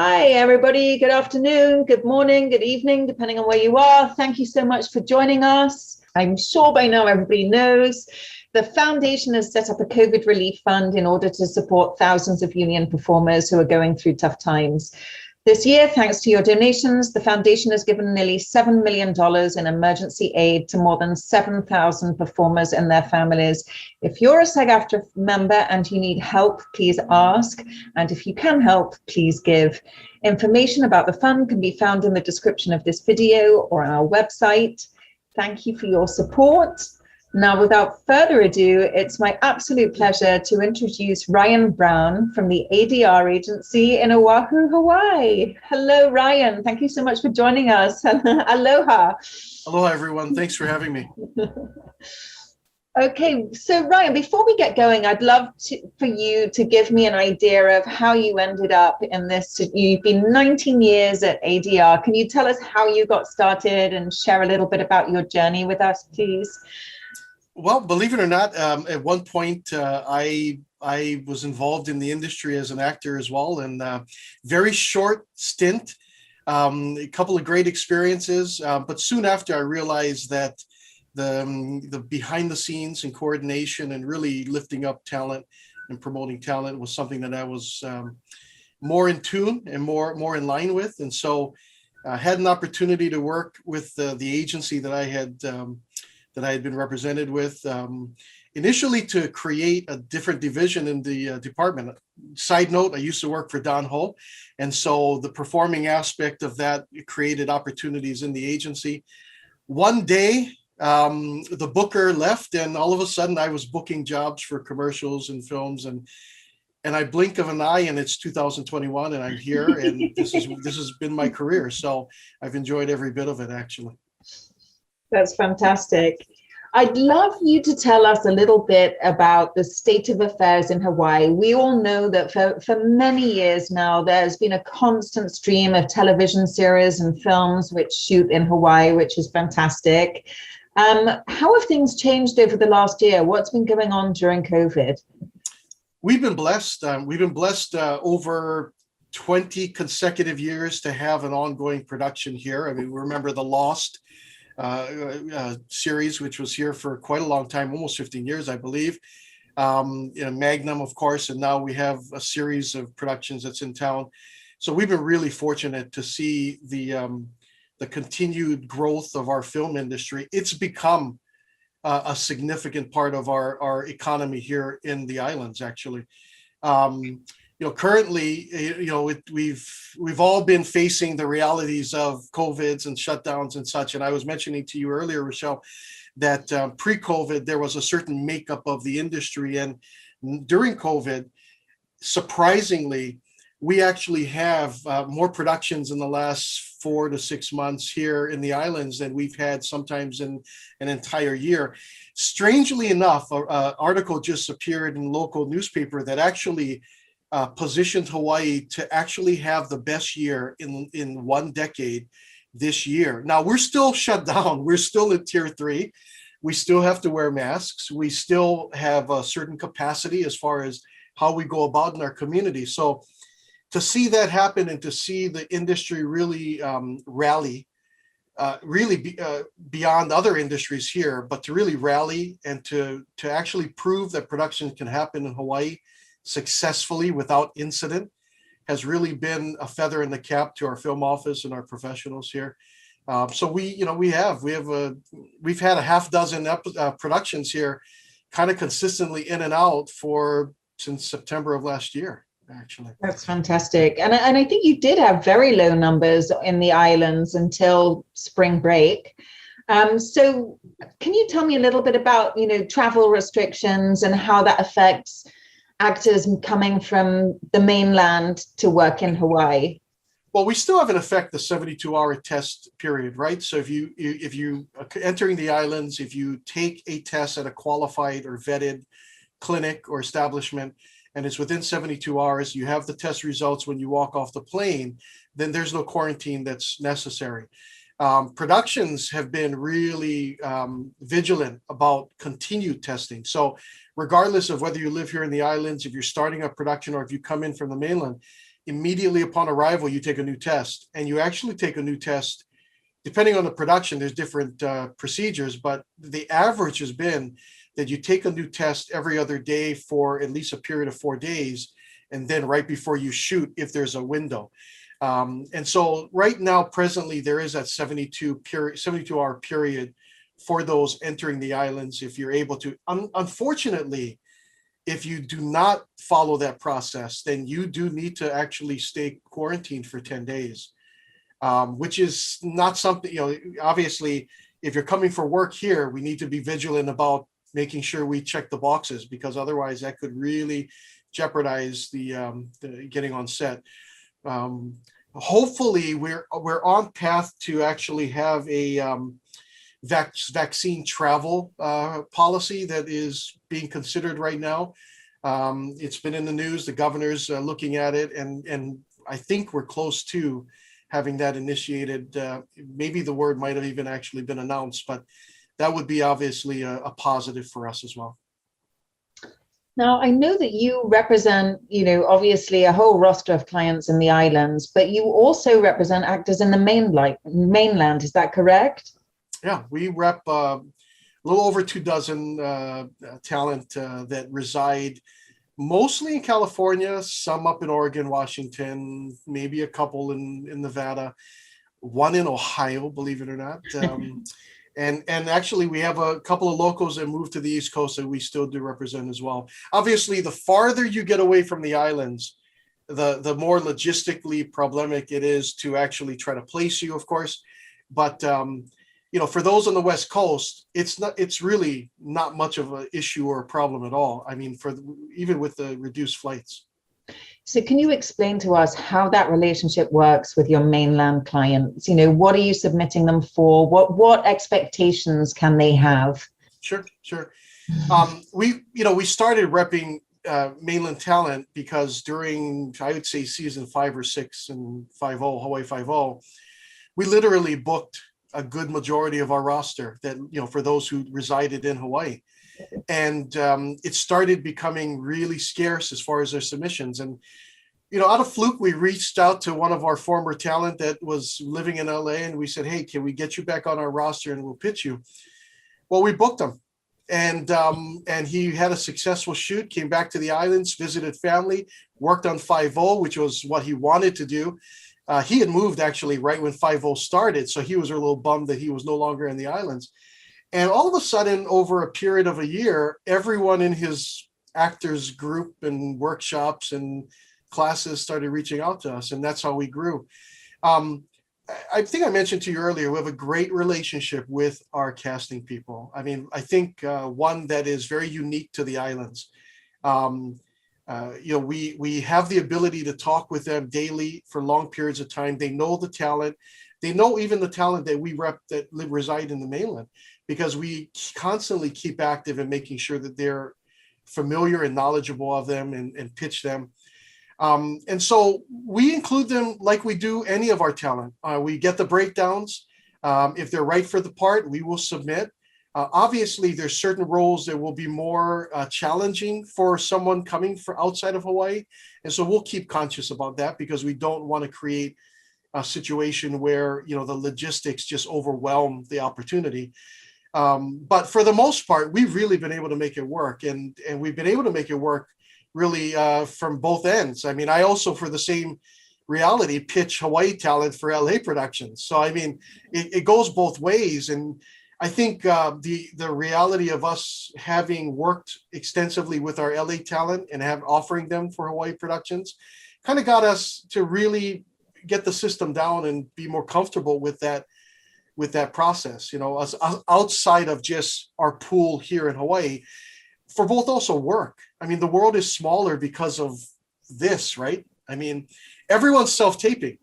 Hi, everybody. Good afternoon, good morning, good evening, depending on where you are. Thank you so much for joining us. I'm sure by now everybody knows the foundation has set up a COVID relief fund in order to support thousands of union performers who are going through tough times. This year, thanks to your donations, the foundation has given nearly $7 million in emergency aid to more than 7,000 performers and their families. If you're a SAG-AFTRA member and you need help, please ask. And if you can help, please give. Information about the fund can be found in the description of this video or on our website. Thank you for your support. Now, without further ado, it's my absolute pleasure to introduce Ryan Brown from the ADR Agency in Oahu, Hawaii. Hello, Ryan. Thank you so much for joining us. Aloha. Aloha, everyone. Thanks for having me. Okay, so Ryan, before we get going, I'd love for you to give me an idea of how you ended up in this. You've been 19 years at ADR. Can you tell us how you got started and share a little bit about your journey with us, please? Well, believe it or not, at one point I was involved in the industry as an actor as well, and very short stint, a couple of great experiences, but soon after I realized that the behind the scenes and coordination and really lifting up talent and promoting talent was something that I was more in tune and more in line with, and so I had an opportunity to work with the agency that I had been represented with, initially to create a different division in the department. Side note, I used to work for Don Ho, and so the performing aspect of that created opportunities in the agency. One day, the booker left, and all of a sudden I was booking jobs for commercials and films, and I blink of an eye and it's 2021 and I'm here, and this has been my career. So I've enjoyed every bit of it, actually. That's fantastic. I'd love you to tell us a little bit about the state of affairs in Hawaii. We all know that for many years now, there's been a constant stream of television series and films which shoot in Hawaii, which is fantastic. How have things changed over the last year? What's been going on during COVID? We've been blessed. Over 20 consecutive years to have an ongoing production here. I mean, remember the Lost series, which was here for quite a long time, almost 15 years, I believe. Magnum, of course, and now we have a series of productions that's in town. So we've been really fortunate to see the continued growth of our film industry. It's become a significant part of our economy here in the islands, actually. Currently, we've all been facing the realities of COVIDs and shutdowns and such. And I was mentioning to you earlier, Rochelle, that pre-COVID, there was a certain makeup of the industry. And during COVID, surprisingly, we actually have more productions in the last 4 to 6 months here in the islands than we've had sometimes in an entire year. Strangely enough, an article just appeared in a local newspaper that actually positioned Hawaii to actually have the best year in 1 decade this year. Now, we're still shut down. We're still at tier 3. We still have to wear masks. We still have a certain capacity as far as how we go about in our community. So to see that happen and to see the industry really rally, beyond other industries here, but to really rally and to actually prove that production can happen in Hawaii successfully without incident has really been a feather in the cap to our film office and our professionals here. So we've had a half dozen productions here, kind of consistently in and out since September of last year, actually. That's fantastic. And I think you did have very low numbers in the islands until spring break. So can you tell me a little bit about, travel restrictions and how that affects actors coming from the mainland to work in Hawaii? Well, we still have in effect the 72-hour test period, right? So if you entering the islands, if you take a test at a qualified or vetted clinic or establishment, and it's within 72 hours, you have the test results when you walk off the plane, then there's no quarantine that's necessary. Productions have been really vigilant about continued testing. So regardless of whether you live here in the islands, if you're starting a production or if you come in from the mainland, immediately upon arrival, you take a new test, and you actually take a new test. Depending on the production, there's different procedures, but the average has been that you take a new test every other day for at least a period of 4 days, and then right before you shoot, if there's a window. And so right now, presently, there is that 72-hour period for those entering the islands if you're able to. Unfortunately, if you do not follow that process, then you do need to actually stay quarantined for 10 days, which is not something, obviously, if you're coming for work here, we need to be vigilant about making sure we check the boxes, because otherwise that could really jeopardize the getting on set. Hopefully we're on path to actually have a vaccine travel policy that is being considered right now. It's been in the news. The governor's looking at it, and I think we're close to having that initiated. Maybe the word might have even actually been announced, but that would be obviously a positive for us as well. Now, I know that you represent, obviously a whole roster of clients in the islands, but you also represent actors in the mainland. Is that correct? Yeah, we rep a little over 24 talent that reside mostly in California, some up in Oregon, Washington, maybe a couple in Nevada, one in Ohio, believe it or not. And actually, we have a couple of locals that moved to the East Coast that we still do represent as well. Obviously, the farther you get away from the islands, the more logistically problematic it is to actually try to place you, of course. But for those on the West Coast, it's really not much of an issue or a problem at all. I mean, even with the reduced flights. So can you explain to us how that relationship works with your mainland clients? What are you submitting them for? What expectations can they have? Sure. We started repping mainland talent because during, I would say, season 5 or 6 and 5-0, Hawaii 5-0, we literally booked a good majority of our roster that, for those who resided in Hawaii. And it started becoming really scarce as far as their submissions. And, out of fluke, we reached out to one of our former talent that was living in LA, and we said, hey, can we get you back on our roster and we'll pitch you? Well, we booked him. And he had a successful shoot, came back to the islands, visited family, worked on 5-0, which was what he wanted to do. He had moved actually right when 5-0 started. So he was a little bummed that he was no longer in the islands. And all of a sudden, over a period of a year, everyone in his actors group and workshops and classes started reaching out to us. And that's how we grew. I think I mentioned to you earlier, we have a great relationship with our casting people. I mean, I think one that is very unique to the islands. We have the ability to talk with them daily for long periods of time. They know the talent. They know even the talent that we rep that reside in the mainland, because we constantly keep active in making sure that they're familiar and knowledgeable of them and pitch them. And so we include them like we do any of our talent. We get the breakdowns. If they're right for the part, we will submit. Obviously, there's certain roles that will be more challenging for someone coming from outside of Hawaii. And so we'll keep conscious about that, because we don't want to create a situation where, the logistics just overwhelm the opportunity. But for the most part, we've really been able to make it work. And we've been able to make it work really from both ends. I mean, I also, for the same reality, pitch Hawaii talent for LA productions. So, I mean, it goes both ways. And I think the reality of us having worked extensively with our LA talent and offering them for Hawaii productions kind of got us to really get the system down and be more comfortable with that process, us outside of just our pool here in Hawaii, for both also work. I mean, the world is smaller because of this, right? I mean, everyone's self-taping.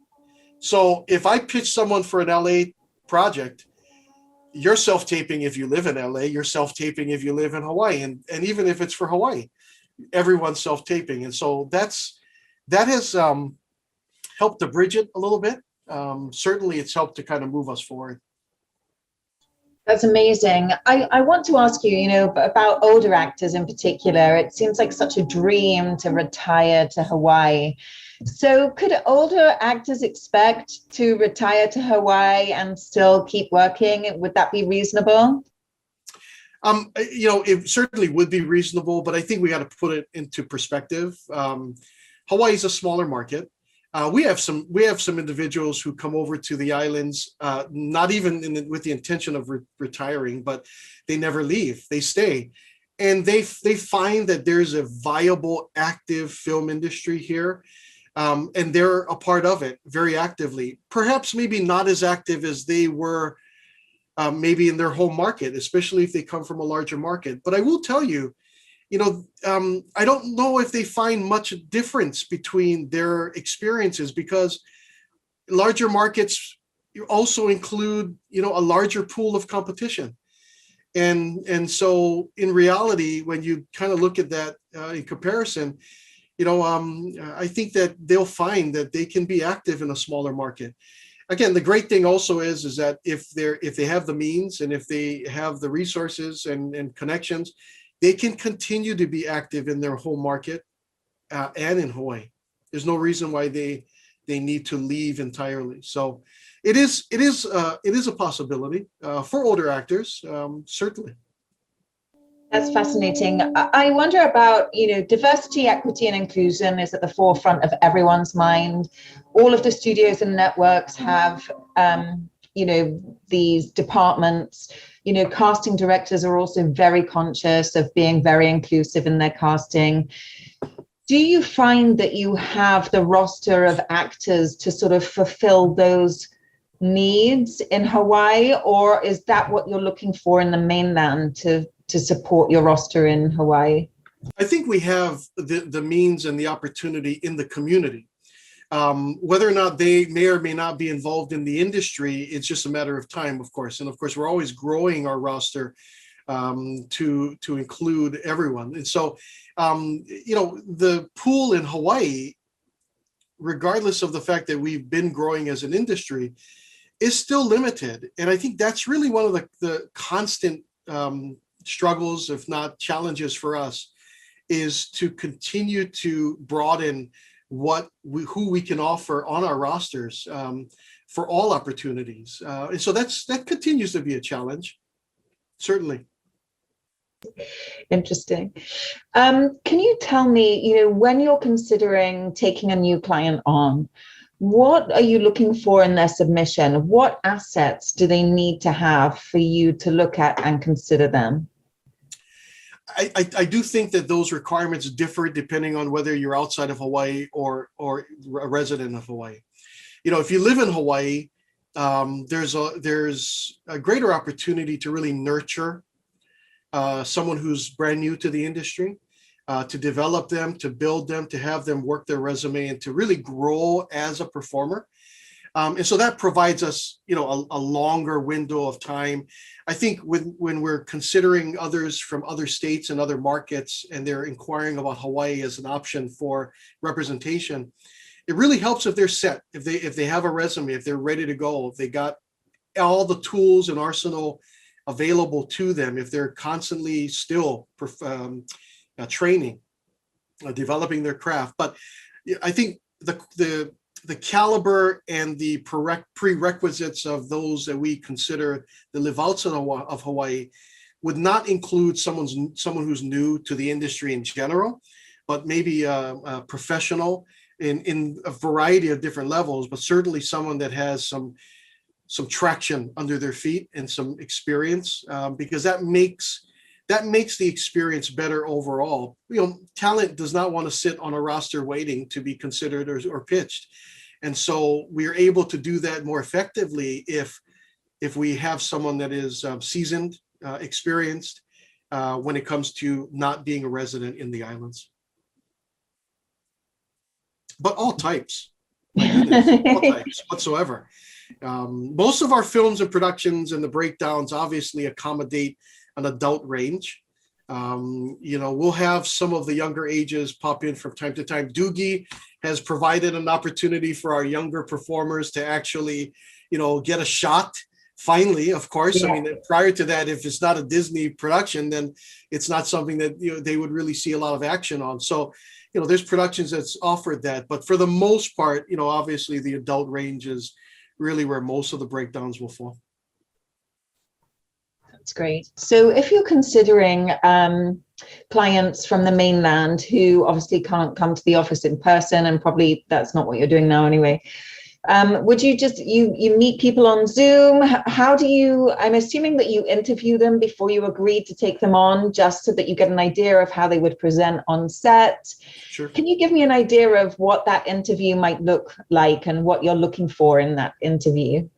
So if I pitch someone for an LA project, you're self-taping if you live in LA, you're self-taping if you live in Hawaii. And even if it's for Hawaii, everyone's self-taping. And so that has helped to bridge it a little bit. Certainly it's helped to kind of move us forward. That's amazing. I want to ask you, about older actors in particular. It seems like such a dream to retire to Hawaii. So could older actors expect to retire to Hawaii and still keep working? Would that be reasonable? It certainly would be reasonable, but I think we got to put it into perspective. Hawaii is a smaller market. We have some individuals who come over to the islands, not even with the intention of retiring, but they never leave. They stay, and they find that there's a viable, active film industry here, and they're a part of it very actively. Perhaps maybe not as active as they were maybe in their home market, especially if they come from a larger market. But I will tell you, I don't know if they find much difference between their experiences, because larger markets also include, a larger pool of competition. And so in reality, when you kind of look at that in comparison, I think that they'll find that they can be active in a smaller market. Again, the great thing also is that if they have the means and if they have the resources and connections, they can continue to be active in their home market and in Hawaii. There's no reason why they need to leave entirely. So it is a possibility for older actors, certainly. That's fascinating. I wonder about, diversity, equity, and inclusion is at the forefront of everyone's mind. All of the studios and networks have, these departments. Casting directors are also very conscious of being very inclusive in their casting. Do you find that you have the roster of actors to sort of fulfill those needs in Hawaii, or is that what you're looking for in the mainland to support your roster in Hawaii? I think we have the means and the opportunity in the community. Whether or not they may or may not be involved in the industry, it's just a matter of time, of course. And of course, we're always growing our roster to include everyone. And so, the pool in Hawaii, regardless of the fact that we've been growing as an industry, is still limited. And I think that's really one of the constant struggles, if not challenges for us, is to continue to broaden who we can offer on our rosters for all opportunities. And so that continues to be a challenge, certainly. Interesting. Can you tell me, when you're considering taking a new client on, what are you looking for in their submission? What assets do they need to have for you to look at and consider them? I do think that those requirements differ depending on whether you're outside of Hawaii or a resident of Hawaii. If you live in Hawaii, there's a greater opportunity to really nurture someone who's brand new to the industry, to develop them, to build them, to have them work their resume, and to really grow as a performer. And so that provides us, a longer window of time. I think when we're considering others from other states and other markets, and they're inquiring about Hawaii as an option for representation, it really helps if they're set, if they have a resume, if they're ready to go, if they got all the tools and arsenal available to them, if they're constantly still training, developing their craft. But I think the caliber and the prerequisites of those that we consider that live outside of Hawaii would not include someone who's new to the industry in general, but maybe a professional in a variety of different levels, but certainly someone that has some traction under their feet and some experience, because that makes the experience better overall. Talent does not want to sit on a roster waiting to be considered or pitched. And so we're able to do that more effectively if we have someone that is seasoned, experienced when it comes to not being a resident in the islands. But all types, my goodness, all types whatsoever. Most of our films and productions and the breakdowns obviously accommodate an adult range. We'll have some of the younger ages pop in from time to time. Doogie has provided an opportunity for our younger performers to actually, get a shot. Finally, of course. Yeah. I mean, prior to that, if it's not a Disney production, then it's not something that they would really see a lot of action on. So there's productions that's offered that, but for the most part, obviously the adult range is really where most of the breakdowns will fall. That's great. So if you're considering clients from the mainland who obviously can't come to the office in person, and probably that's not what you're doing now anyway, would you just, you meet people on Zoom? How do you, I'm assuming that you interview them before you agreed to take them on, just so that you get an idea of how they would present on set. Sure. Can you give me an idea of what that interview might look like and what you're looking for in that interview?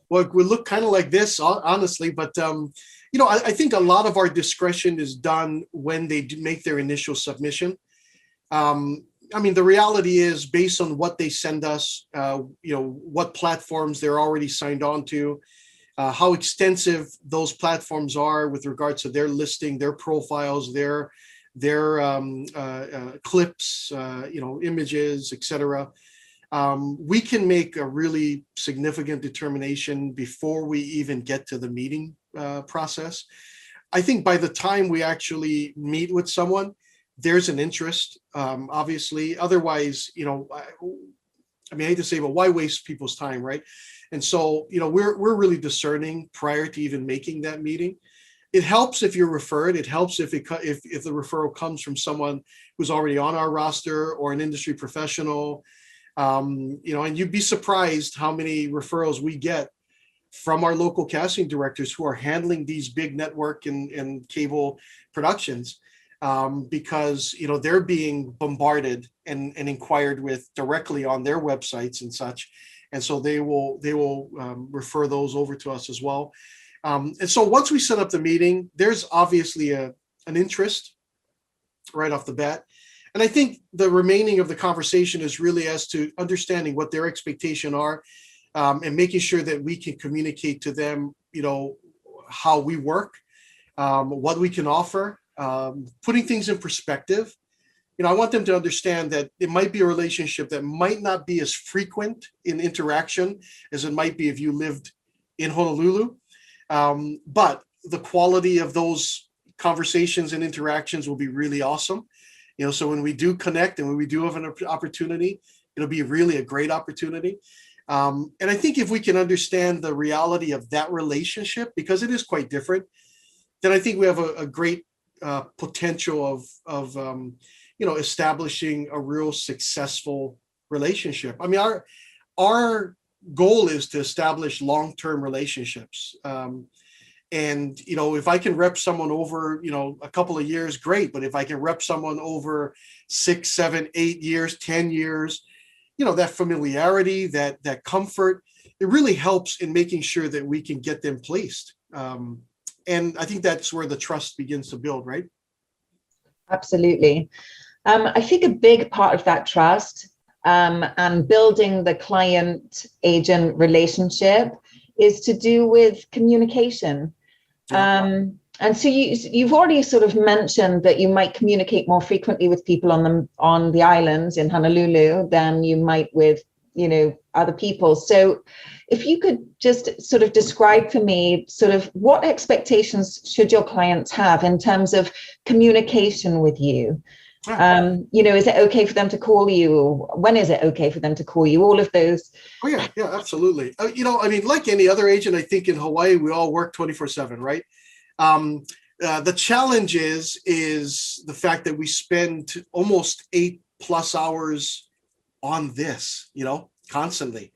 Well, it would look kind of like this, honestly, but I think a lot of our discretion is done when they do make their initial submission. The reality is, based on what they send us, what platforms they're already signed on to, how extensive those platforms are with regards to their listing, their profiles, their clips, images, etc. We can make a really significant determination before we even get to the meeting process. I think by the time we actually meet with someone, there's an interest, obviously. Otherwise, I hate to say, but why waste people's time, right? And so, we're really discerning prior to even making that meeting. It helps if you're referred. It helps if the referral comes from someone who's already on our roster or an industry professional. And you'd be surprised how many referrals we get from our local casting directors who are handling these big network and cable productions. Because they're being bombarded and inquired with directly on their websites and such, and so they will refer those over to us as well. And so once we set up the meeting, there's obviously an interest right off the bat, and I think the remaining of the conversation is really as to understanding what their expectations are, and making sure that we can communicate to them, how we work, what we can offer. Putting things in perspective. I want them to understand that it might be a relationship that might not be as frequent in interaction as it might be if you lived in Honolulu. But the quality of those conversations and interactions will be really awesome. So when we do connect and when we do have an opportunity, it'll be really a great opportunity. And I think if we can understand the reality of that relationship, because it is quite different, then I think we have a great potential of establishing a real successful relationship. Our goal is to establish long-term relationships. And if I can rep someone over, a couple of years, great. But if I can rep someone over 6, 7, 8 years, 10 years, that familiarity, that comfort, it really helps in making sure that we can get them placed. And I think that's where the trust begins to build, right? Absolutely. I think a big part of that trust and building the client-agent relationship is to do with communication. And so you've already sort of mentioned that you might communicate more frequently with people on the islands in Honolulu than you might with other people. So if you could just sort of describe for me sort of what expectations should your clients have in terms of communication with you? Is it okay for them to call you? When is it okay for them to call you? All of those. Oh yeah, absolutely. Like any other agent, I think in Hawaii, we all work 24/7, right? The challenge is the fact that we spend almost 8+ hours on this, constantly.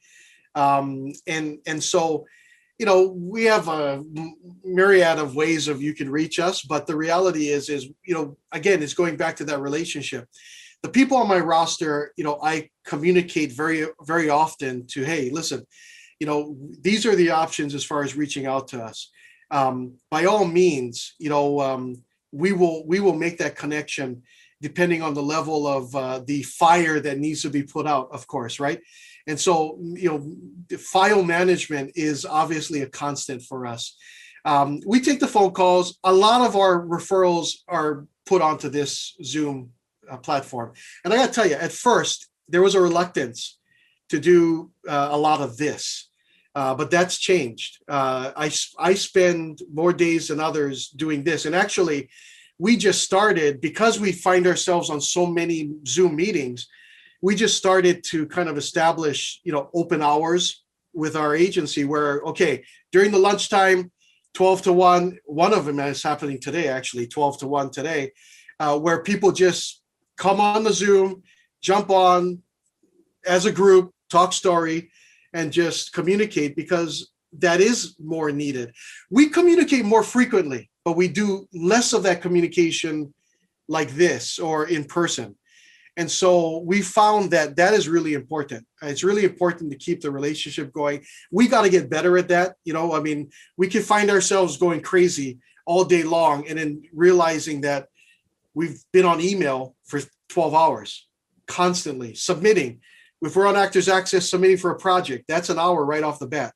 And so, we have a myriad of ways of you can reach us, but the reality is, again, it's going back to that relationship. The people on my roster, I communicate very, very often to, hey, listen, these are the options as far as reaching out to us. By all means, we will make that connection depending on the level of the fire that needs to be put out, of course, right? And so, the file management is obviously a constant for us. We take the phone calls. A lot of our referrals are put onto this Zoom platform. And I got to tell you, at first, there was a reluctance to do a lot of this, but that's changed. I spend more days than others doing this. And actually, we just started, because we find ourselves on so many Zoom meetings, we just started to kind of establish, open hours with our agency where, okay, during the lunchtime, 12 to 1, one of them is happening today, actually, 12 to 1 today, where people just come on the Zoom, jump on as a group, talk story, and just communicate, because that is more needed. We communicate more frequently, but we do less of that communication like this or in person. And so we found that is really important. It's really important to keep the relationship going. We got to get better at that. We can find ourselves going crazy all day long and then realizing that we've been on email for 12 hours, constantly submitting. If we're on Actors Access submitting for a project, that's an hour right off the bat.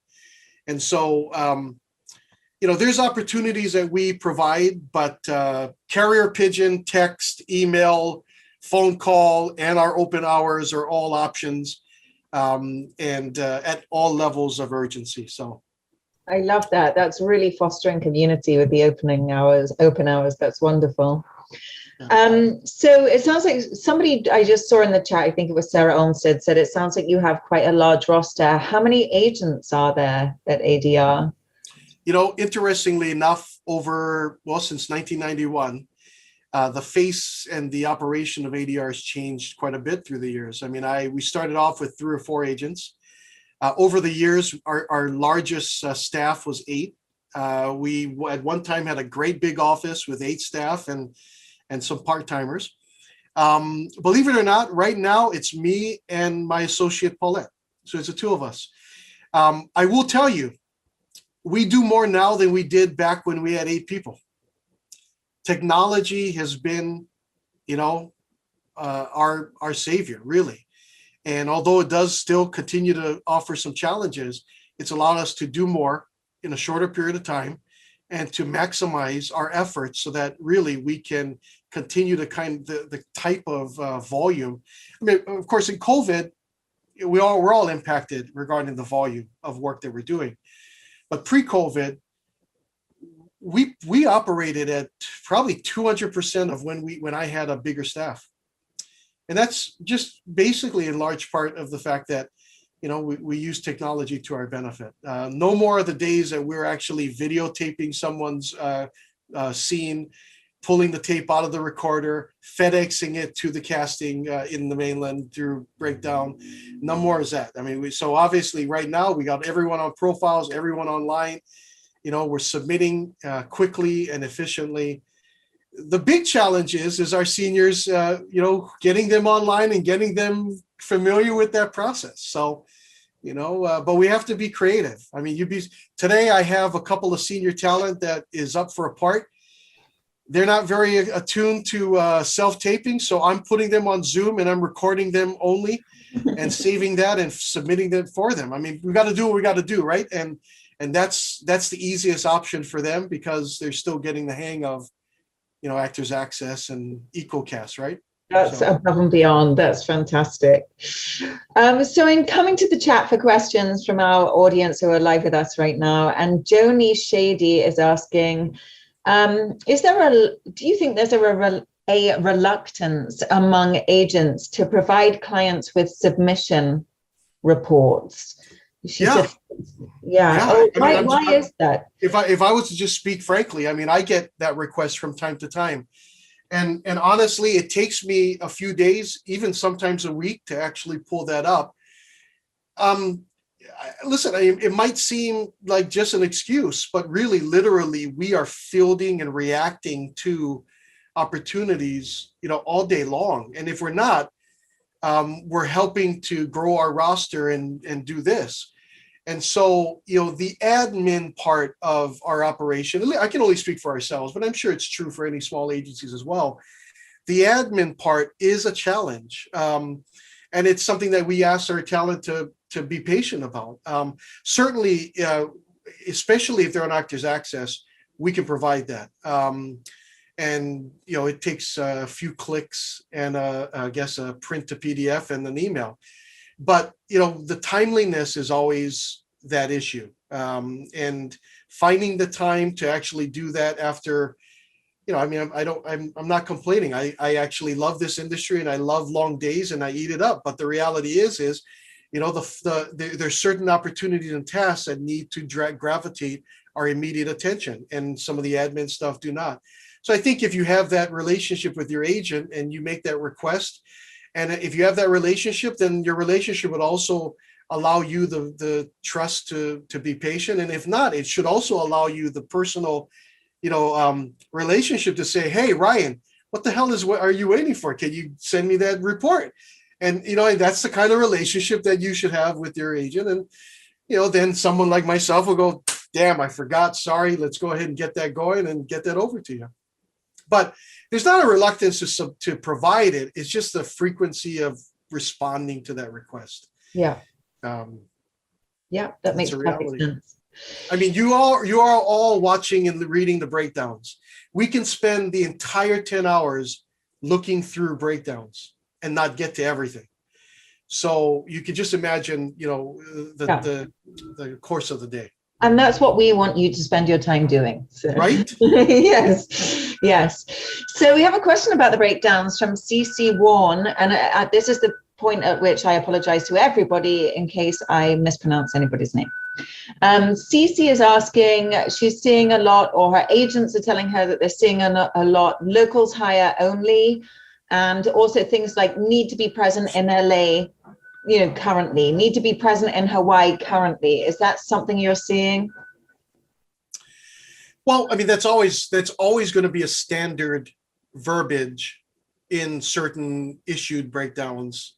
And so, there's opportunities that we provide, but carrier pigeon, text, email, phone call, and our open hours are all options, and at all levels of urgency. So I love that. That's really fostering community with the open hours. That's wonderful. So it sounds like somebody I just saw in the chat, I think it was Sarah Olmsted, said it sounds like you have quite a large roster. How many agents are there at ADR? Interestingly enough, since 1991, the face and the operation of ADR has changed quite a bit through the years. We started off with 3 or 4 agents. Over the years, our largest staff was 8. We at one time had a great big office with 8 staff and some part-timers. Believe it or not, right now it's me and my associate Paulette. So it's the 2 of us. I will tell you, we do more now than we did back when we had 8 people. Technology has been, our savior, really. And although it does still continue to offer some challenges, it's allowed us to do more in a shorter period of time and to maximize our efforts so that really we can continue to the type of volume. Of course, in COVID, we're all impacted regarding the volume of work that we're doing. But pre-COVID, we operated at probably 200% of when I had a bigger staff. And that's just basically in large part of the fact that, we use technology to our benefit. No more of the days that we're actually videotaping someone's scene, pulling the tape out of the recorder, FedExing it to the casting in the mainland through breakdown. No more is that. So obviously right now we got everyone on profiles, everyone online. We're submitting quickly and efficiently. The big challenge is our seniors, getting them online and getting them familiar with that process. So, but we have to be creative. Today I have a couple of senior talent that is up for a part. They're not very attuned to self-taping, so I'm putting them on Zoom and I'm recording them only and saving that and submitting them for them. We got to do what we got to do, right? And that's the easiest option for them because they're still getting the hang of, Actors Access and EcoCast, right? That's above and beyond. That's fantastic. So in coming to the chat for questions from our audience who are live with us right now, and Joni Shady is asking, do you think there's a reluctance among agents to provide clients with submission reports? She said, why is that? If I was to just speak frankly, I get that request from time to time. And honestly, it takes me a few days, even sometimes a week, to actually pull that up. Listen, it might seem like just an excuse, but really, literally, we are fielding and reacting to opportunities, all day long. And if we're not, we're helping to grow our roster and do this. And so, the admin part of our operation, I can only speak for ourselves, but I'm sure it's true for any small agencies as well. The admin part is a challenge. And it's something that we ask our talent to be patient about. Certainly, especially if they're on Actors Access, we can provide that. And, it takes a few clicks and I guess a print to PDF and an email. But, the timeliness is always that issue. And finding the time to actually do that after, I mean, I'm not complaining. I actually love this industry and I love long days and I eat it up. But the reality is, there's certain opportunities and tasks that need to gravitate our immediate attention, and some of the admin stuff do not. So I think if you have that relationship with your agent and you make that request, and if you have that relationship, then your relationship would also allow you the trust to be patient. And if not, it should also allow you the personal, relationship to say, hey, Ryan, what the hell are you waiting for? Can you send me that report? And, and that's the kind of relationship that you should have with your agent. And, then someone like myself will go, damn, I forgot. Sorry. Let's go ahead and get that going and get that over to you. But there's not a reluctance to provide it. It's just the frequency of responding to that request. Yeah. That makes perfect sense. I mean, you are all watching and reading the breakdowns. We can spend the entire 10 hours looking through breakdowns and not get to everything. So you could just imagine, the course of the day. And that's what we want you to spend your time doing. So. Right? Yes. So we have a question about the breakdowns from CC Warren, and this is the point at which I apologize to everybody in case I mispronounce anybody's name. CC is asking, she's seeing a lot, or her agents are telling her that they're seeing a lot, locals hire only, and also things like need to be present in LA, currently, need to be present in Hawaii currently. Is that something you're seeing? Well, I mean, that's always going to be a standard verbiage in certain issued breakdowns,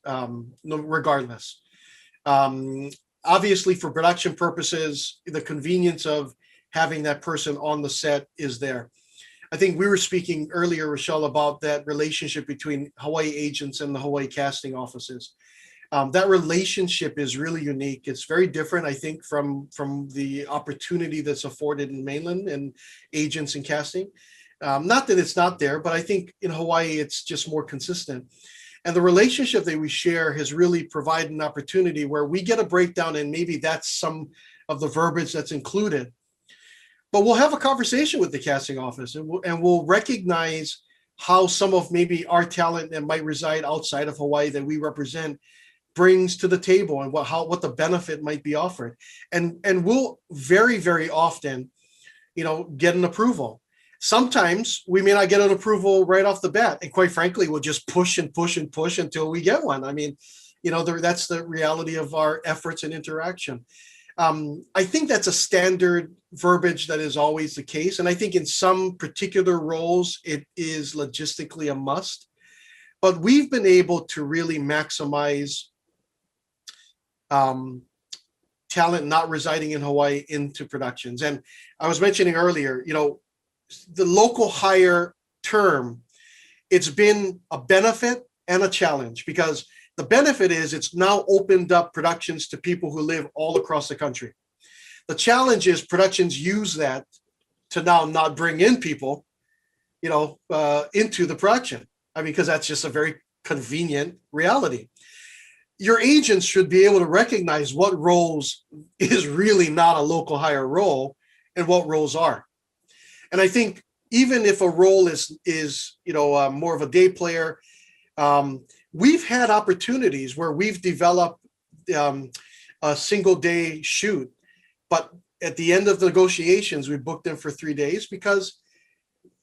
regardless. Obviously, for production purposes, the convenience of having that person on the set is there. I think we were speaking earlier, Rochelle, about that relationship between Hawaii agents and the Hawaii casting offices. That relationship is really unique. It's very different, I think, from the opportunity that's afforded in mainland and agents and casting. Not that it's not there, but I think in Hawaii, it's just more consistent. And the relationship that we share has really provided an opportunity where we get a breakdown, and maybe that's some of the verbiage that's included. But we'll have a conversation with the casting office, and we'll recognize how some of maybe our talent that might reside outside of Hawaii that we represent brings to the table, and what the benefit might be offered. And we'll very, very often, get an approval. Sometimes we may not get an approval right off the bat. And quite frankly, we'll just push and push and push until we get one. I mean, that's the reality of our efforts and interaction. I think that's a standard verbiage that is always the case. And I think in some particular roles, it is logistically a must. But we've been able to really maximize talent not residing in Hawaii into productions. And I was mentioning earlier, the local hire term, it's been a benefit and a challenge, because the benefit is it's now opened up productions to people who live all across the country. The challenge is productions use that to now not bring in people, into the production. I mean, because that's just a very convenient reality. Your agents should be able to recognize what roles is really not a local hire role and what roles are. And I think even if a role is more of a day player, we've had opportunities where we've developed a single day shoot, but at the end of the negotiations, we booked them for 3 days because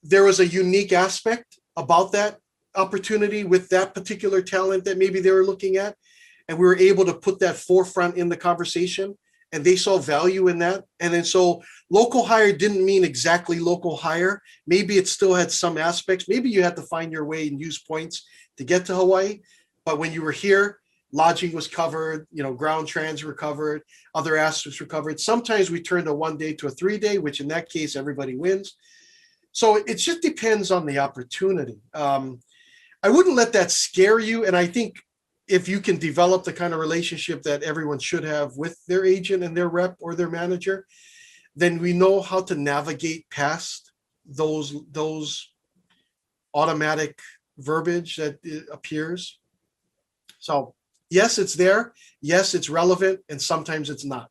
there was a unique aspect about that opportunity with that particular talent that maybe they were looking at. And we were able to put that forefront in the conversation, and they saw value in that. And then so local hire didn't mean exactly local hire. Maybe it still had some aspects. Maybe you had to find your way and use points to get to Hawaii. But when you were here, lodging was covered, ground trans were covered, other aspects were covered. Sometimes we turned a 1 day to a 3 day, which in that case, everybody wins. So it just depends on the opportunity. I wouldn't let that scare you. And I think if you can develop the kind of relationship that everyone should have with their agent and their rep or their manager, then we know how to navigate past those automatic verbiage that appears. So yes, it's there. Yes, it's relevant. And sometimes it's not.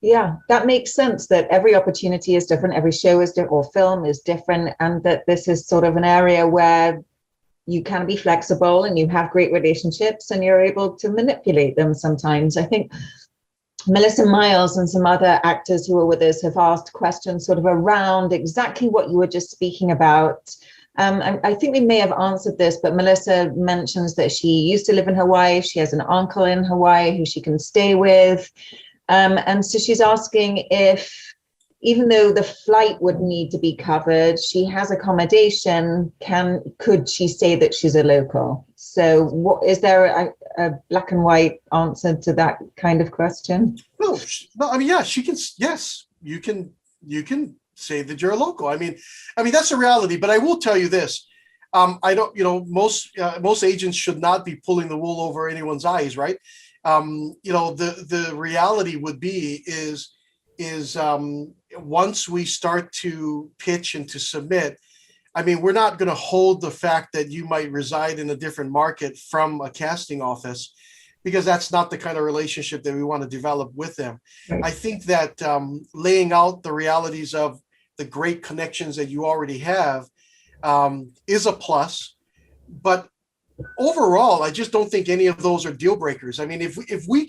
Yeah, that makes sense, that every opportunity is different, every show is different, or film is different, and that this is sort of an area where you can be flexible and you have great relationships and you're able to manipulate them sometimes. I think Melissa Miles and some other actors who are with us have asked questions sort of around exactly what you were just speaking about. I think we may have answered this, but Melissa mentions that she used to live in Hawaii. She has an uncle in Hawaii who she can stay with. And so she's asking if, even though the flight would need to be covered, she has accommodation, could she say that she's a local? So what is there a black and white answer to that kind of question? No, I mean, yeah, she can. Yes, you can say that you're a local. I mean, that's a reality. But I will tell you this: I don't. Most agents should not be pulling the wool over anyone's eyes, right? The reality would be is once we start to pitch and to submit, I mean, we're not going to hold the fact that you might reside in a different market from a casting office, because that's not the kind of relationship that we want to develop with them. Right. I think that laying out the realities of the great connections that you already have is a plus. But overall, I just don't think any of those are deal breakers. I mean, if we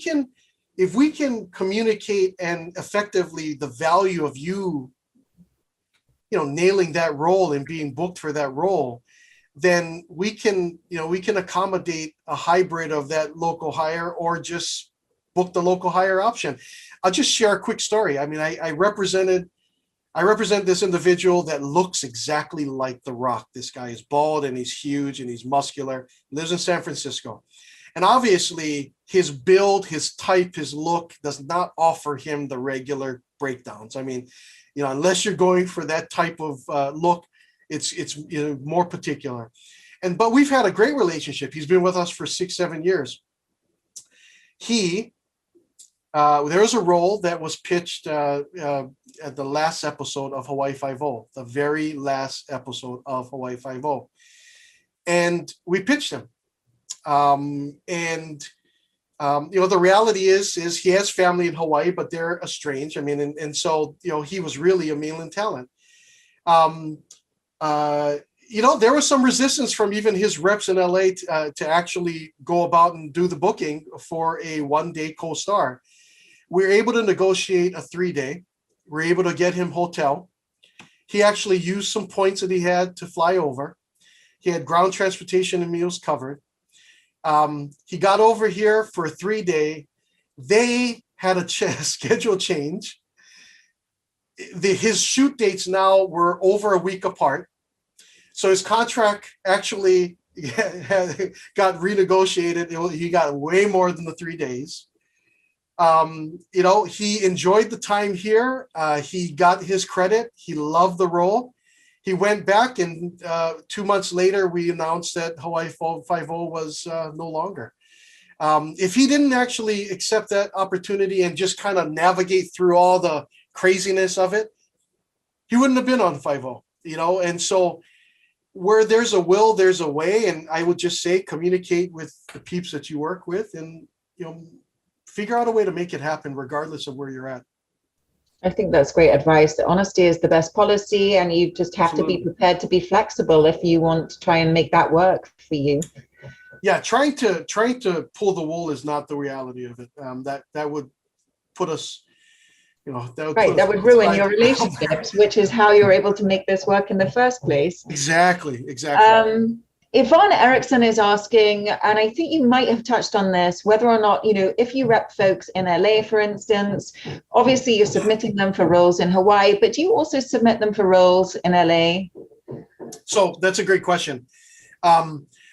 can communicate and effectively the value of you nailing that role and being booked for that role, then we can accommodate a hybrid of that local hire or just book the local hire option. I'll just share a quick story. I mean, I represent this individual that looks exactly like The Rock. This guy is bald and he's huge and he's muscular, lives in San Francisco. And obviously his build, his type, his look does not offer him the regular breakdowns. I mean, unless you're going for that type of look, it's more particular. But we've had a great relationship. He's been with us for 6-7 years. There was a role that was pitched at the last episode of Hawaii Five-0, the very last episode of Hawaii Five-0. And we pitched him. The reality is he has family in Hawaii, but they're estranged. I mean, and so, he was really a mainland talent. There was some resistance from even his reps in LA to actually go about and do the booking for a 1-day co-star. We were able to negotiate a 3-day. We were able to get him hotel. He actually used some points that he had to fly over. He had ground transportation and meals covered. He got over here for a 3-day. They had a schedule change. His shoot dates now were over a week apart. So his contract actually got renegotiated. He got way more than the 3 days. He enjoyed the time here. He got his credit. He loved the role. He went back, and 2 months later, we announced that Hawaii Five-0 was no longer. If he didn't actually accept that opportunity and just kind of navigate through all the craziness of it, he wouldn't have been on Five-0, And so where there's a will, there's a way. And I would just say, communicate with the peeps that you work with and, figure out a way to make it happen regardless of where you're at. I think that's great advice. Honesty is the best policy, and you just have to be prepared to be flexible if you want to try and make that work for you. Yeah, trying to pull the wool is not the reality of it. That would put us, that would ruin your relationships, which is how you're able to make this work in the first place. Exactly. Yvonne Erickson is asking, and I think you might have touched on this, whether or not, if you rep folks in LA, for instance, obviously you're submitting them for roles in Hawaii, but do you also submit them for roles in LA? So that's a great question.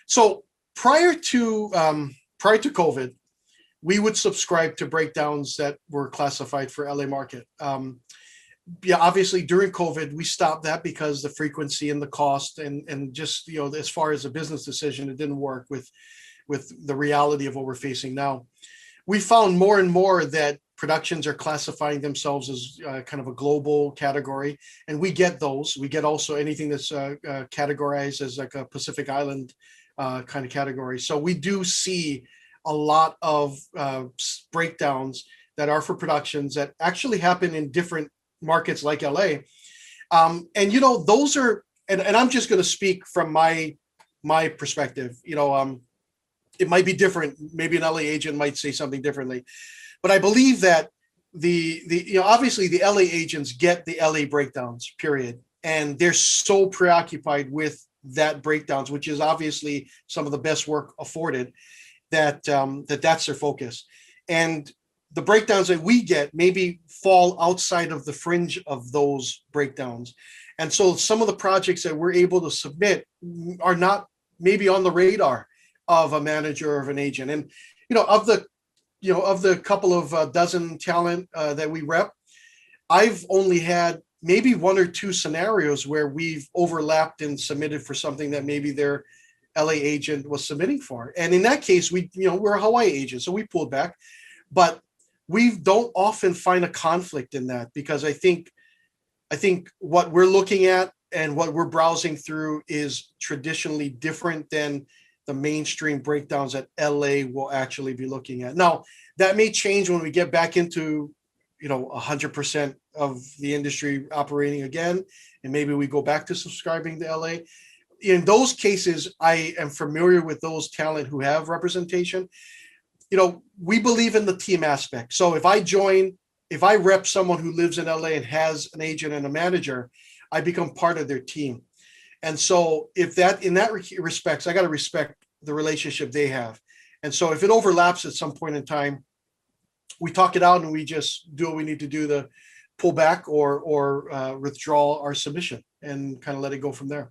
So prior to COVID, we would subscribe to breakdowns that were classified for LA market. Obviously during COVID, we stopped that because the frequency and the cost and just, as far as a business decision, it didn't work with the reality of what we're facing now. We found more and more that productions are classifying themselves as kind of a global category. And we get those. We get also anything that's categorized as like a Pacific Island kind of category. So we do see a lot of breakdowns that are for productions that actually happen in different markets like LA. And, you know, those are, and I'm just going to speak from my perspective, you know, it might be different. Maybe an LA agent might say something differently, but I believe that you know, obviously the LA agents get the LA breakdowns, period. And they're so preoccupied with that breakdowns, which is obviously some of the best work afforded, that that's their focus. And the breakdowns that we get maybe fall outside of the fringe of those breakdowns. And so some of the projects that we're able to submit are not maybe on the radar of a manager or of an agent. And, you know, of the couple of dozen talent that we rep, I've only had maybe one or two scenarios where we've overlapped and submitted for something that maybe their LA agent was submitting for. And in that case, we're a Hawaii agent, so we pulled back. But we don't often find a conflict in that, because I think what we're looking at and what we're browsing through is traditionally different than the mainstream breakdowns that LA will actually be looking at. Now, that may change when we get back into, you know, 100% of the industry operating again, and maybe we go back to subscribing to LA. In those cases, I am familiar with those talent who have representation. You know, we believe in the team aspect. So if I rep someone who lives in LA and has an agent and a manager, I become part of their team. And so in that respects, I got to respect the relationship they have. And so if it overlaps at some point in time, we talk it out and we just do what we need to do to pull back or withdraw our submission and kind of let it go from there.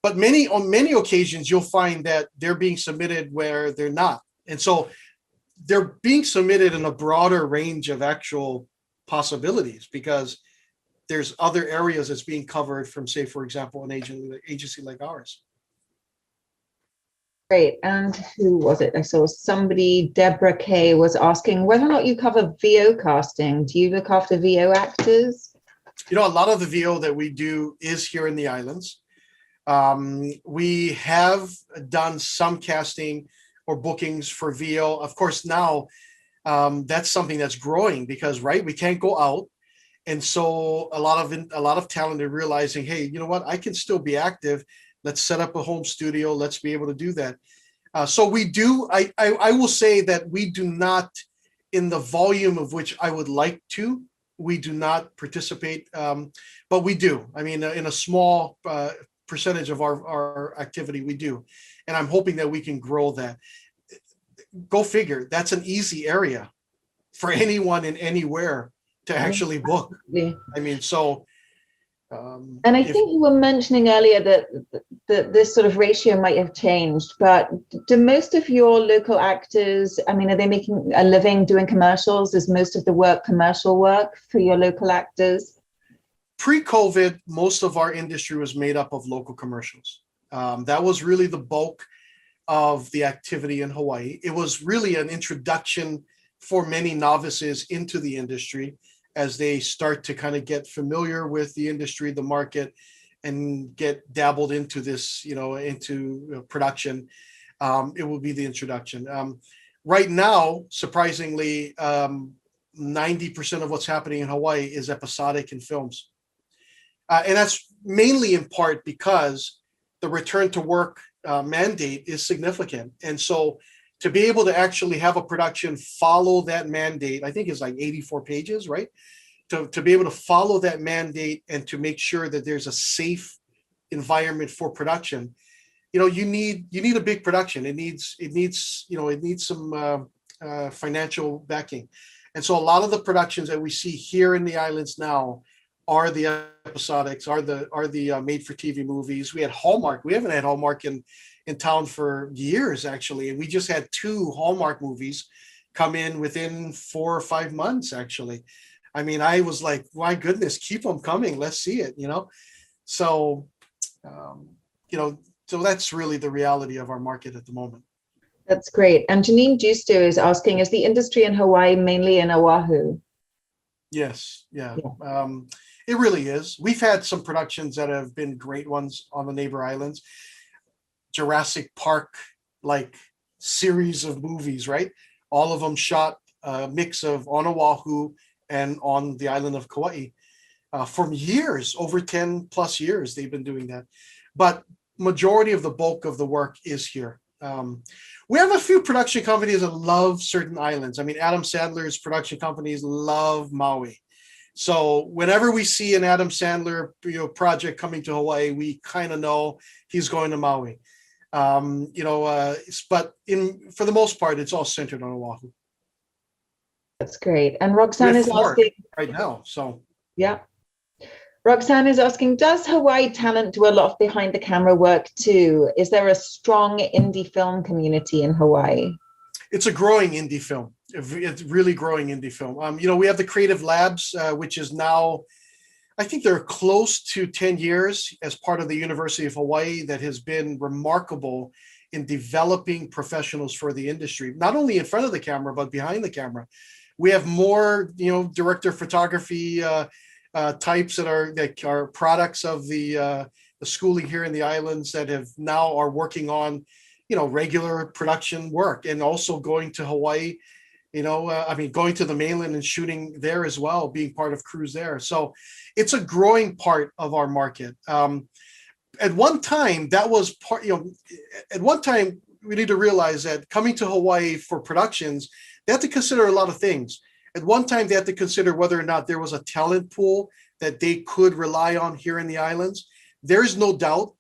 But on many occasions, you'll find that they're being submitted where they're not. And so they're being submitted in a broader range of actual possibilities, because there's other areas that's being covered from, say, for example, an agency like ours. Great. And who was it? I saw somebody, Deborah K, was asking whether or not you cover VO casting. Do you look after VO actors? You know, a lot of the VO that we do is here in the islands. We have done some casting or bookings for VO. Of course, now that's something that's growing because, right, we can't go out. And so a lot of talent are realizing, hey, you know what, I can still be active. Let's set up a home studio. Let's be able to do that. So we do. I will say that we do not, in the volume of which I would like to, we do not participate, but we do. I mean, in a small percentage of our activity, we do. And I'm hoping that we can grow that. Go figure. That's an easy area for anyone and anywhere to actually book. Yeah. I mean, so. And I think you were mentioning earlier that this sort of ratio might have changed, but do most of your local actors, I mean, are they making a living doing commercials? Is most of the work commercial work for your local actors? Pre-COVID, most of our industry was made up of local commercials. That was really the bulk of the activity in Hawaii. It was really an introduction for many novices into the industry as they start to kind of get familiar with the industry, the market, and get dabbled into this, into production. It will be the introduction. Right now, surprisingly, 90% of what's happening in Hawaii is episodic in films. And that's mainly in part because the return to work mandate is significant. And so to be able to actually have a production follow that mandate, I think it's like 84 pages, right? To be able to follow that mandate and to make sure that there's a safe environment for production, you need a big production. It needs some financial backing. And so a lot of the productions that we see here in the islands now are the episodics, are the made for TV movies. We had Hallmark. We haven't had Hallmark in town for years, actually. And we just had 2 Hallmark movies come in within 4 or 5 months, actually. I mean, I was like, my goodness, keep them coming. Let's see it, So, so that's really the reality of our market at the moment. That's great. And Janine Justo is asking, is the industry in Hawaii mainly in Oahu? Yes. Yeah. It really is. We've had some productions that have been great ones on the neighbor islands. Jurassic Park, like series of movies, right? All of them shot a mix of on Oahu and on the island of Kauai. For years, over 10 plus years, they've been doing that. But majority of the bulk of the work is here. We have a few production companies that love certain islands. I mean, Adam Sandler's production companies love Maui. So whenever we see an Adam Sandler project coming to Hawaii, we kind of know he's going to Maui. But for the most part, it's all centered on Oahu. That's great. And Roxanne is asking right now. So yeah. Roxanne is asking, does Hawaii talent do a lot of behind the camera work too? Is there a strong indie film community in Hawaii? It's a growing indie film. It's really growing indie film. We have the Creative Labs, which is now, I think they're close to 10 years as part of the University of Hawaii, that has been remarkable in developing professionals for the industry, not only in front of the camera, but behind the camera. We have more, director of photography types that are products of the schooling here in the islands that are working on, regular production work, and also going to Hawaii, going to the mainland and shooting there as well, being part of crews there. So it's a growing part of our market. At one time, that was part, at one time, we need to realize that coming to Hawaii for productions, they had to consider a lot of things. At one time, they had to consider whether or not there was a talent pool that they could rely on here in the islands. There is no doubt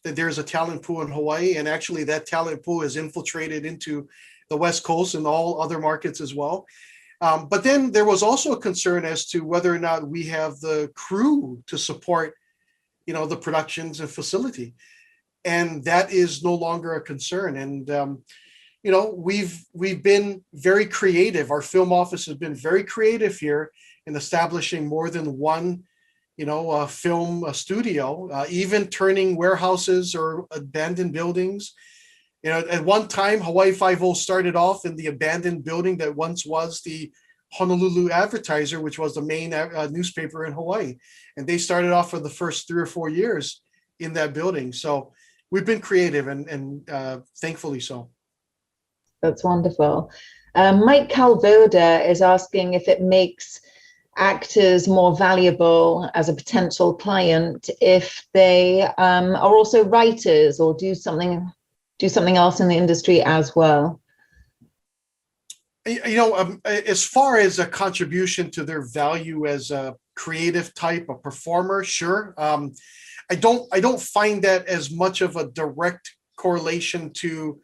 that there's a talent pool in Hawaii, and actually that talent pool is infiltrated into the West Coast and all other markets as well. But then there was also a concern as to whether or not we have the crew to support, the productions and facility. And that is no longer a concern. And, we've been very creative. Our film office has been very creative here in establishing more than one, film studio, even turning warehouses or abandoned buildings. At one time, Hawaii Five-0 started off in the abandoned building that once was the Honolulu Advertiser, which was the main newspaper in Hawaii. And they started off for the first 3 or 4 years in that building. So we've been creative and thankfully so. That's wonderful. Mike Calvoda is asking if it makes actors more valuable as a potential client if they are also writers or do something else in the industry as well. As far as a contribution to their value as a creative type, a performer, sure. I don't find that as much of a direct correlation to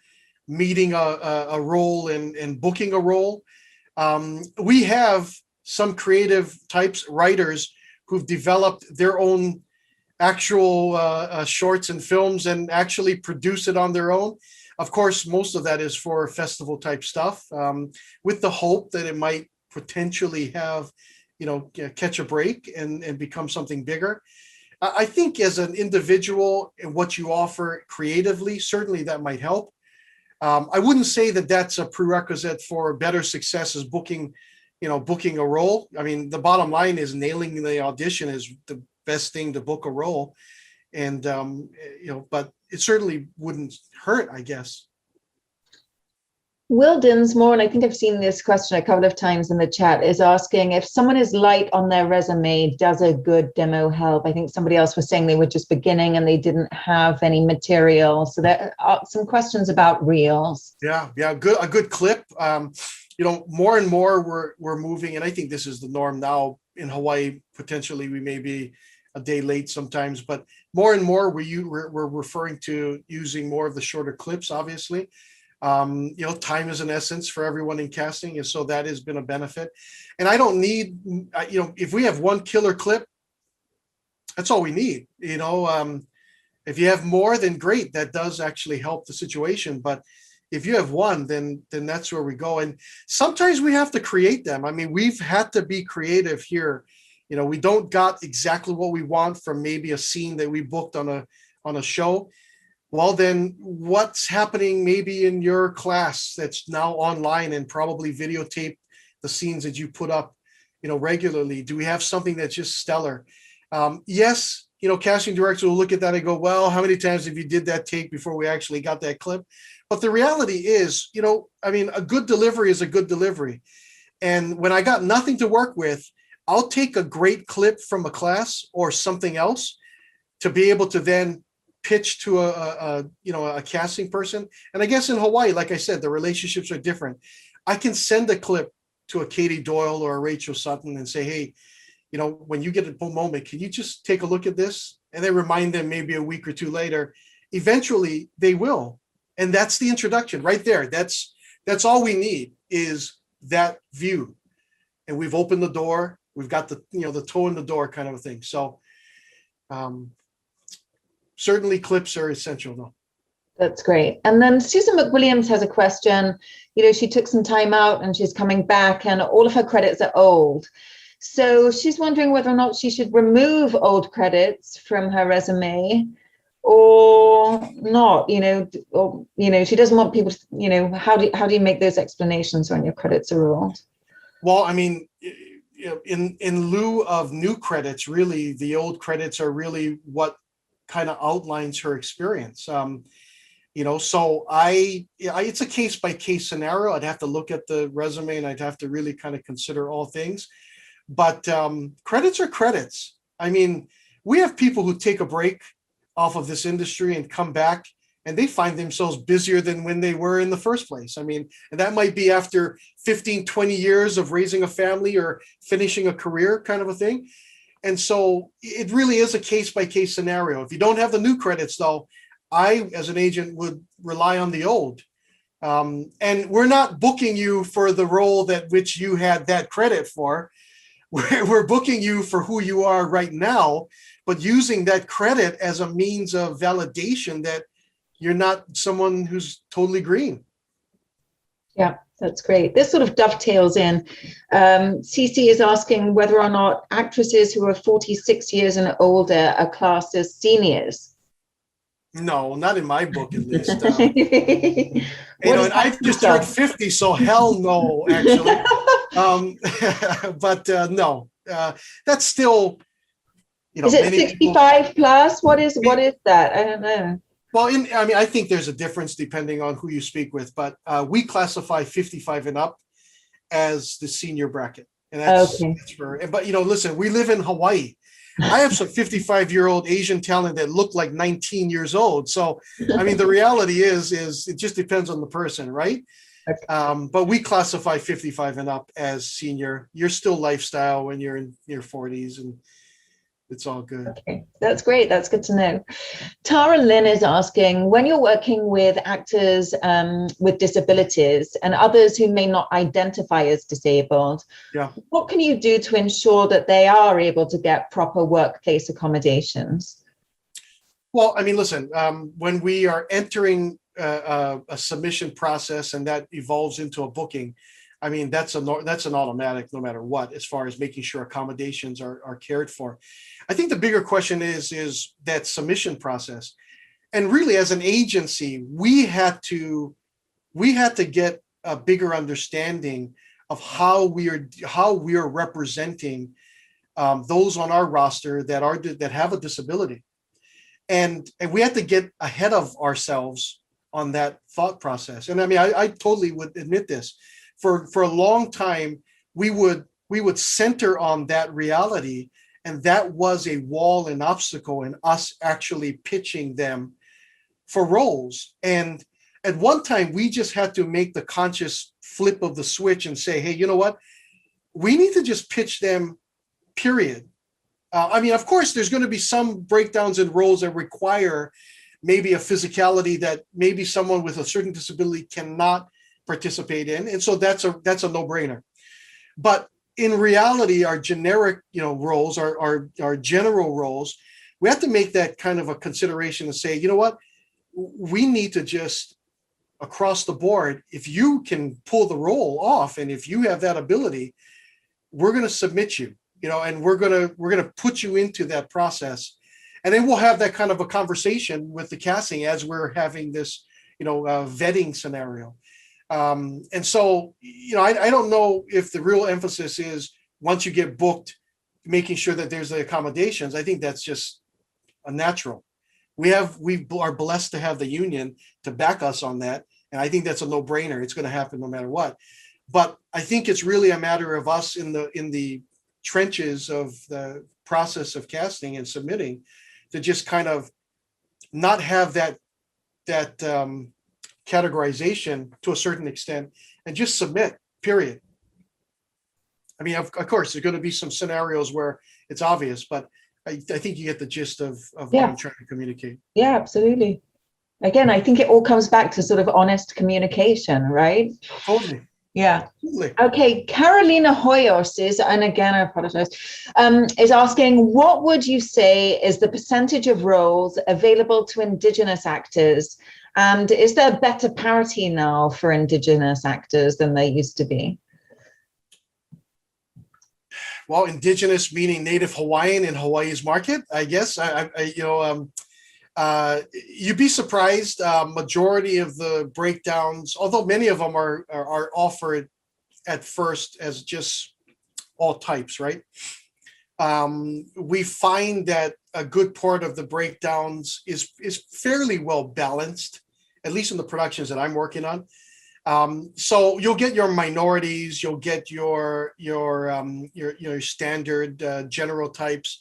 meeting a role and booking a role. We have some creative types, writers, who've developed their own actual shorts and films and actually produce it on their own. Of course, most of that is for festival type stuff, with the hope that it might potentially have, catch a break and become something bigger. I think as an individual and what you offer creatively, certainly that might help. I wouldn't say that that's a prerequisite for better success as booking a role. I mean, the bottom line is nailing the audition is the best thing to book a role. And, but it certainly wouldn't hurt, I guess. Will Dinsmore, and I think I've seen this question a couple of times in the chat, is asking if someone is light on their resume, does a good demo help? I think somebody else was saying they were just beginning and they didn't have any material. So there are some questions about reels. Yeah, a good clip. More and more we're moving, and I think this is the norm now in Hawaii. Potentially, we may be a day late sometimes, but more and more we're referring to using more of the shorter clips, obviously. Time is an essence for everyone in casting, and so that has been a benefit. And I don't need, if we have one killer clip, that's all we need. If you have more, then great. That does actually help the situation. But if you have one, then that's where we go. And sometimes we have to create them. I mean, we've had to be creative here. We don't got exactly what we want from maybe a scene that we booked on a show. Well, then what's happening maybe in your class that's now online and probably videotape the scenes that you put up, regularly? Do we have something that's just stellar? Yes, casting directors will look at that and go, well, how many times have you did that take before we actually got that clip? But the reality is, a good delivery is a good delivery. And when I got nothing to work with, I'll take a great clip from a class or something else to be able to then pitch to a casting person. And I guess in Hawaii, like I said, the relationships are different. I can send a clip to a Katie Doyle or a Rachel Sutton and say, hey, when you get a moment, can you just take a look at this? And then remind them maybe a week or two later. Eventually they will. And that's the introduction right there. That's all we need is that view. And we've opened the door. We've got the toe in the door kind of a thing. So certainly clips are essential though. That's great. And then Susan McWilliams has a question. She took some time out and she's coming back and all of her credits are old. So she's wondering whether or not she should remove old credits from her resume or not, she doesn't want people to, how do you make those explanations when your credits are old? Well, I mean, in lieu of new credits, really, the old credits are really what kind of outlines her experience. So it's a case by case scenario. I'd have to look at the resume and I'd have to really kind of consider all things. But credits are credits. I mean, we have people who take a break off of this industry and come back and they find themselves busier than when they were in the first place. I mean, and that might be after 15, 20 years of raising a family or finishing a career kind of a thing. And so it really is a case by case scenario. If you don't have the new credits though, I, as an agent, would rely on the old. And we're not booking you for the role that which you had that credit for. We're booking you for who you are right now, but using that credit as a means of validation that you're not someone who's totally green. Yeah, that's great. This sort of dovetails in. Cece is asking whether or not actresses who are 46 years and older are classed as seniors. No, not in my book, at least. And I've just turned 50, so hell no, actually. But no, that's still, is it 65 plus? What is that? I don't know. Well, I think there's a difference depending on who you speak with, but we classify 55 and up as the senior bracket. And that's for, but listen, we live in Hawaii. I have some 55-year-old Asian talent that look like 19 years old. So, I mean, the reality is it just depends on the person, right? Okay. But we classify 55 and up as senior. You're still lifestyle when you're in your 40s, and it's all good. Okay, that's great. That's good to know. Tara Lynn is asking, when you're working with actors with disabilities and others who may not identify as disabled, what can you do to ensure that they are able to get proper workplace accommodations? Well, I mean, listen, when we are entering a submission process and that evolves into a booking, I mean, that's an automatic no matter what, as far as making sure accommodations are cared for. I think the bigger question is that submission process. And really, as an agency, we had to get a bigger understanding of how we are representing those on our roster that have a disability. And we had to get ahead of ourselves on that thought process. And I mean, I totally would admit this. For a long time, we would center on that reality, and that was a wall and obstacle in us actually pitching them for roles. And at one time, we just had to make the conscious flip of the switch and say, hey, you know what? We need to just pitch them, period. I mean, of course, there's going to be some breakdowns in roles that require maybe a physicality that maybe someone with a certain disability cannot participate in, and so that's a no-brainer. But in reality, our generic roles, our general roles, we have to make that kind of a consideration and say, you know what, we need to just across the board, if you can pull the role off and if you have that ability, we're going to submit you, and we're going to put you into that process, and then we'll have that kind of a conversation with the casting as we're having this vetting scenario. And so, I don't know if the real emphasis is once you get booked, making sure that there's the accommodations. I think that's just a natural. We are blessed to have the union to back us on that. And I think that's a no-brainer. It's going to happen no matter what. But I think it's really a matter of us in the trenches of the process of casting and submitting to just kind of not have that categorization to a certain extent and just submit, period. I mean, of course, there's going to be some scenarios where it's obvious, but I think you get the gist of what I'm trying to communicate. Yeah, absolutely. Again, I think it all comes back to sort of honest communication, right? Totally. Yeah. Totally. Okay. Carolina Hoyos is, and again, I apologize, is asking, what would you say is the percentage of roles available to Indigenous actors? And is there better parity now for Indigenous actors than there used to be? Well, Indigenous meaning Native Hawaiian in Hawaii's market, I guess. You'd be surprised. Majority of the breakdowns, although many of them are offered at first as just all types, right? We find that a good part of the breakdowns is fairly well balanced, at least in the productions that I'm working on. So you'll get your minorities, you'll get your standard general types.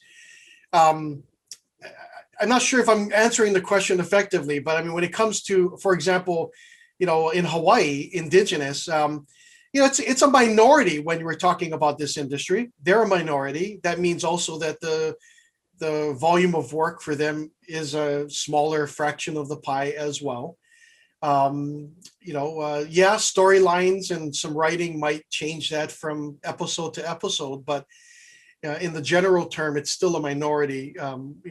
I'm not sure if I'm answering the question effectively, but I mean, when it comes to, for example, in Hawaii, Indigenous, it's a minority when we're talking about this industry. They're a minority. That means also that the volume of work for them is a smaller fraction of the pie as well. Storylines and some writing might change that from episode to episode, but in the general term, it's still a minority,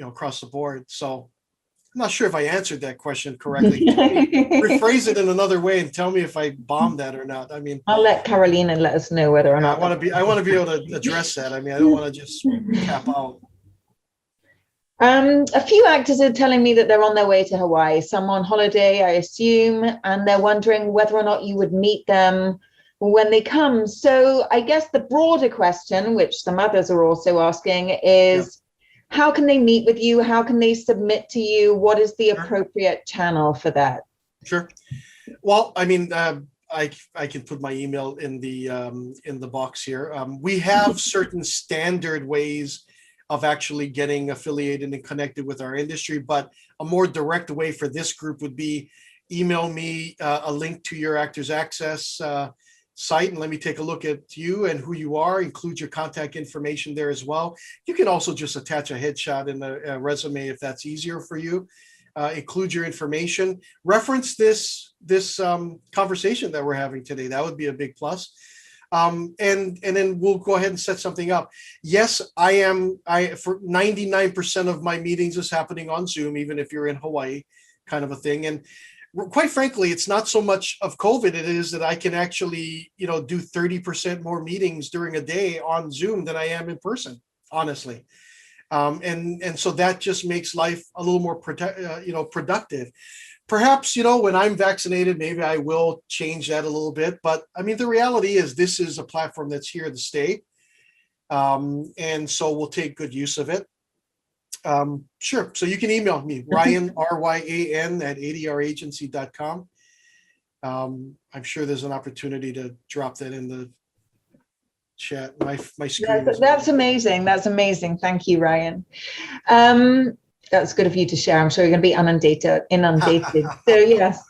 across the board. So I'm not sure if I answered that question correctly. Rephrase it in another way and tell me if I bombed that or not. I mean, I'll let Carolina let us know whether or not. I want to be able to address that. I mean, I don't want to just tap out. A few actors are telling me that they're on their way to Hawaii, some on holiday, I assume, and they're wondering whether or not you would meet them when they come. So I guess the broader question, which some others are also asking, is how can they meet with you? How can they submit to you? What is the appropriate channel for that? Sure. Well, I mean, I can put my email in the box here. We have certain standard ways of actually getting affiliated and connected with our industry, but a more direct way for this group would be email me a link to your Actors Access site and let me take a look at you and who you are, include your contact information there as well. You can also just attach a headshot and a resume if that's easier for you. Include your information, reference this conversation that we're having today. That would be a big plus. And then we'll go ahead and set something up. Yes, for 99% of my meetings is happening on Zoom, even if you're in Hawaii, kind of a thing. And quite frankly, it's not so much of COVID. It is that I can actually, do 30% more meetings during a day on Zoom than I am in person, honestly. And so that just makes life a little more productive. Perhaps, when I'm vaccinated, maybe I will change that a little bit. But I mean, the reality is this is a platform that's here to stay. And so we'll take good use of it. Sure. So you can email me, Ryan, RYAN at ADRagency.com. I'm sure there's an opportunity to drop that in the chat. My screen. That's amazing. That's amazing. Thank you, Ryan. That's good of you to share. I'm sure you're going to be inundated. So yes.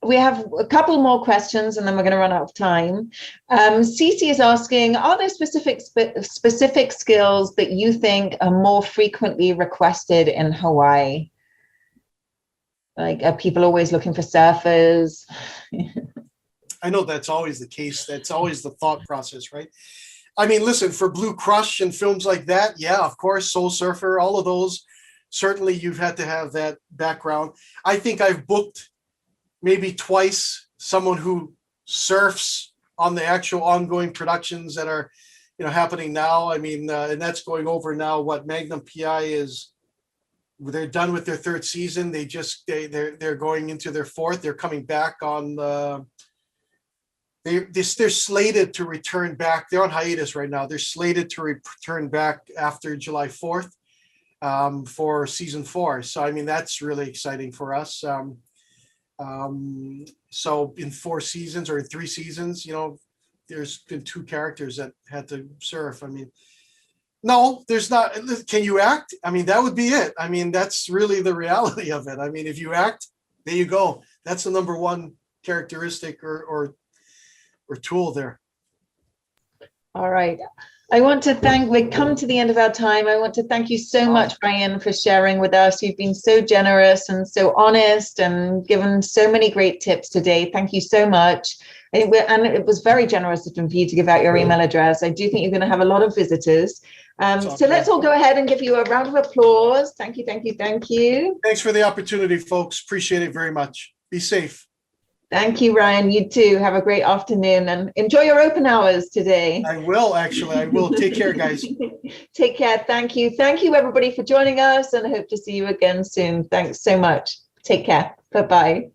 We have a couple more questions and then we're going to run out of time. Cece is asking, are there specific skills that you think are more frequently requested in Hawaii? Like, are people always looking for surfers? I know that's always the case. That's always the thought process, right? I mean, listen, for Blue Crush and films like that, yeah, of course, Soul Surfer, all of those, certainly you've had to have that background. I think I've booked maybe twice someone who surfs on the actual ongoing productions that are, happening now. I mean, and that's going over now. What Magnum P.I they're done with their third season. They're going into their fourth. They're coming back on. They're slated to return back. They're on hiatus right now. They're slated to return back after July 4th for season 4. So I mean, that's really exciting for us. So in 4 seasons or in 3 seasons, you know, there's been 2 characters that had to surf. I mean, no, there's not. Can you act? I mean, that would be it. I mean, that's really the reality of it. I mean, if you act, there you go. That's the number one characteristic or tool there. All right. I want to thank, we've come to the end of our time. I want to thank you so much, Ryan, for sharing with us. You've been so generous and so honest and given so many great tips today. Thank you so much. And it was very generous of you to give out your email address. I do think you're going to have a lot of visitors. So let's all go ahead and give you a round of applause. Thank you, thank you, thank you. Thanks for the opportunity, folks. Appreciate it very much. Be safe. Thank you, Ryan. You too. Have a great afternoon and enjoy your open hours today. I will, actually. I will. Take care, guys. Take care. Thank you. Thank you, everybody, for joining us, and I hope to see you again soon. Thanks so much. Take care. Bye-bye.